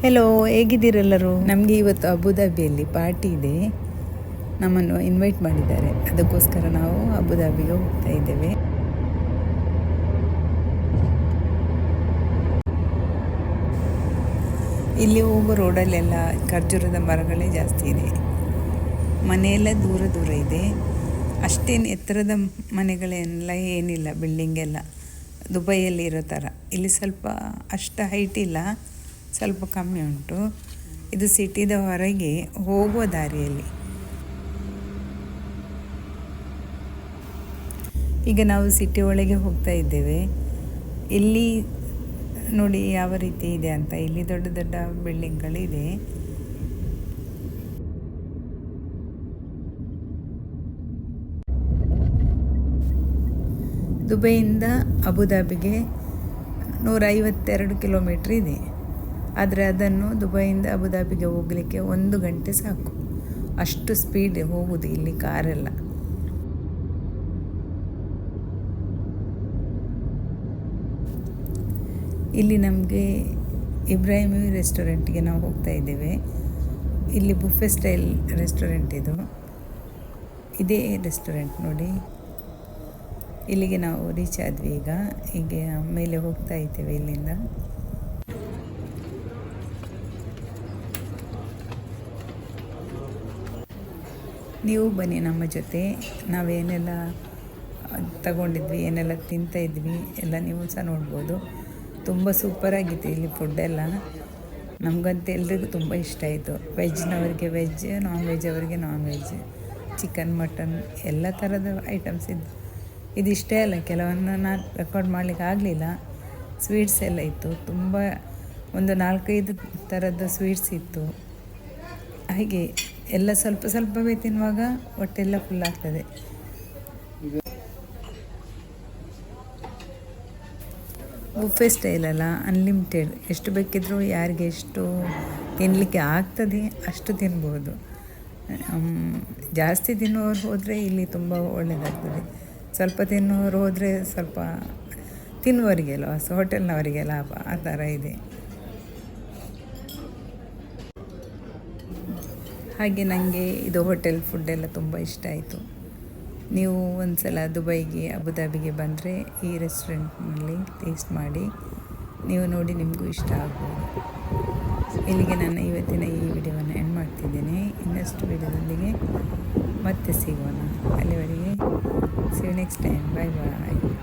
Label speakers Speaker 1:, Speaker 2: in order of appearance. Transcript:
Speaker 1: Hello, ಹೇಗಿದ್ದೀರೆಲ್ಲರೂ?
Speaker 2: ನಮಗೆ ಇವತ್ತು ಅಬುದಾಬಿಯಲ್ಲಿ party ಇದೆ. ನಮ್ಮನ್ನು ಇನ್ವೈಟ್ ಮಾಡಿದ್ದಾರೆ. ಅದಕ್ಕೋಸ್ಕರ ನಾವು ಅಬುದಾಬಿಗೆ ಹೋಗ್ತಾ ಇದ್ದೇವೆ. ಇಲ್ಲಿ ಹೋಗೋ ರೋಡಲ್ಲೆಲ್ಲ ಖರ್ಜೂರದ ಮರಗಳೇ ಜಾಸ್ತಿ ಇದೆ. ಮನೆಯೆಲ್ಲ ದೂರ ದೂರ ಇದೆ. ಅಷ್ಟೇನು ಎತ್ತರದ ಮನೆಗಳೆಲ್ಲ ಏನಿಲ್ಲ, ಬಿಲ್ಡಿಂಗ್ ಎಲ್ಲ ದುಬೈಯಲ್ಲಿ ಇರೋ ಥರ. ಇಲ್ಲಿ ಸ್ವಲ್ಪ ಅಷ್ಟು ಹೈಟ್ ಇಲ್ಲ, ಸ್ವಲ್ಪ ಕಮ್ಮಿ ಉಂಟು. ಇದು ಸಿಟಿದ ಹೊರಗೆ ಹೋಗುವ ದಾರಿಯಲ್ಲಿ. ಈಗ ನಾವು ಸಿಟಿ ಒಳಗೆ ಹೋಗ್ತಾ ಇದ್ದೇವೆ. ಇಲ್ಲಿ ನೋಡಿ ಯಾವ ರೀತಿ ಇದೆ ಅಂತ. ಇಲ್ಲಿ ದೊಡ್ಡ ದೊಡ್ಡ ಬಿಲ್ಡಿಂಗ್ಗಳಿದೆ. ದುಬೈಯಿಂದ ಅಬುದಾಬಿಗೆ 152 ಕಿಲೋಮೀಟ್ರ್ ಇದೆ. ಆದರೆ ಅದನ್ನು ದುಬೈಯಿಂದ ಅಬುದಾಬಿಗೆ ಹೋಗಲಿಕ್ಕೆ 1 ಗಂಟೆ ಸಾಕು. ಅಷ್ಟು ಸ್ಪೀಡ್ ಹೋಗುವುದು ಇಲ್ಲಿ ಕಾರೆಲ್ಲ. ಇಲ್ಲಿ ನಮಗೆ ಇಬ್ರಾಹಿಮಿ ರೆಸ್ಟೋರೆಂಟ್ಗೆ ನಾವು ಹೋಗ್ತಾ ಇದ್ದೇವೆ. ಇಲ್ಲಿ ಬುಫೆ ಸ್ಟೈಲ್ ರೆಸ್ಟೋರೆಂಟ್ ಇದು. ಇದೇ ರೆಸ್ಟೋರೆಂಟ್ ನೋಡಿ. ಇಲ್ಲಿಗೆ ನಾವು ರೀಚ್ ಆದ್ವಿ. ಈಗ ಹೀಗೆ ಮೇಲೆ ಹೋಗ್ತಾ ಇದ್ದೇವೆ ಇಲ್ಲಿಂದ. ನೀವು ಬನ್ನಿ ನಮ್ಮ ಜೊತೆ. ನಾವೇನೆಲ್ಲ ತಗೊಂಡಿದ್ವಿ, ಏನೆಲ್ಲ ತಿಂತಾಯಿದ್ವಿ ಎಲ್ಲ ನೀವು ಸಹ ನೋಡ್ಬೋದು. ತುಂಬ ಸೂಪರಾಗಿತ್ತು ಇಲ್ಲಿ ಫುಡ್ಡೆಲ್ಲ. ನಮಗಂತೂ ಎಲ್ರಿಗೂ ತುಂಬ ಇಷ್ಟ ಆಯಿತು. ವೆಜ್ನವರಿಗೆ ವೆಜ್, ನಾನ್ ವೆಜ್ ಅವರಿಗೆ ನಾನ್ ವೆಜ್, ಚಿಕನ್, ಮಟನ್ ಎಲ್ಲ ಥರದ ಐಟಮ್ಸ್ ಇದ್ದು. ಇದಿಷ್ಟೇ ಅಲ್ಲ, ಕೆಲವನ್ನು ನಾನು ರೆಕಾರ್ಡ್ ಮಾಡಲಿಕ್ಕೆ ಆಗಲಿಲ್ಲ. ಸ್ವೀಟ್ಸ್ ಎಲ್ಲ ಇತ್ತು ತುಂಬ. ಒಂದು 4-5 ಥರದ ಸ್ವೀಟ್ಸ್ ಇತ್ತು. ಹಾಗೆ ಎಲ್ಲ ಸ್ವಲ್ಪ ಸ್ವಲ್ಪವೇ ತಿನ್ನುವಾಗ ಹೊಟ್ಟೆಲ್ಲ ಫುಲ್ ಆಗ್ತದೆ. ಬುಫೆ ಸ್ಟೈಲ್ ಅಲ್ಲ, ಅನ್ಲಿಮಿಟೆಡ್. ಎಷ್ಟು ಬೇಕಿದ್ರೂ ಯಾರಿಗೆ ಎಷ್ಟು ತಿನ್ನಲಿಕ್ಕೆ ಆಗ್ತದೆ ಅಷ್ಟು ತಿನ್ಬೋದು. ಜಾಸ್ತಿ ತಿನ್ನುವವರು ಹೋದರೆ ಇಲ್ಲಿ ತುಂಬ ಒಳ್ಳೆಯದಾಗ್ತದೆ. ಸ್ವಲ್ಪ ತಿನ್ನುವವರು ಹೋದರೆ ಸ್ವಲ್ಪ ತಿನ್ನುವವರಿಗೆ ಲಾಸ್, ಹೋಟೆಲ್ನವರಿಗೆ ಲಾಭ, ಆ ಥರ ಇದೆ. ಹಾಗೆ ನನಗೆ ಇದು ಹೋಟೆಲ್ ಫುಡ್ಡೆಲ್ಲ ತುಂಬ ಇಷ್ಟ ಆಯಿತು. ನೀವು ಒಂದು ಸಲ ದುಬೈಗೆ, ಅಬುದಾಬಿಗೆ ಬಂದರೆ ಈ ರೆಸ್ಟೋರೆಂಟ್ನಲ್ಲಿ ಟೇಸ್ಟ್ ಮಾಡಿ. ನೀವು ನೋಡಿ, ನಿಮಗೂ ಇಷ್ಟ ಆಗ್ಬೋದು. ಇಲ್ಲಿಗೆ ನನ್ನ ಇವತ್ತಿನ ಈ ವಿಡಿಯೋವನ್ನು ಎಂಡ್ ಮಾಡ್ತಿದ್ದೇನೆ. ಇನ್ನಷ್ಟು ವಿಡಿಯೋದೊಂದಿಗೆ ಮತ್ತೆ ಸಿಗೋಣ. ಅಲ್ಲಿವರೆಗೆ see you next time. Bye bye.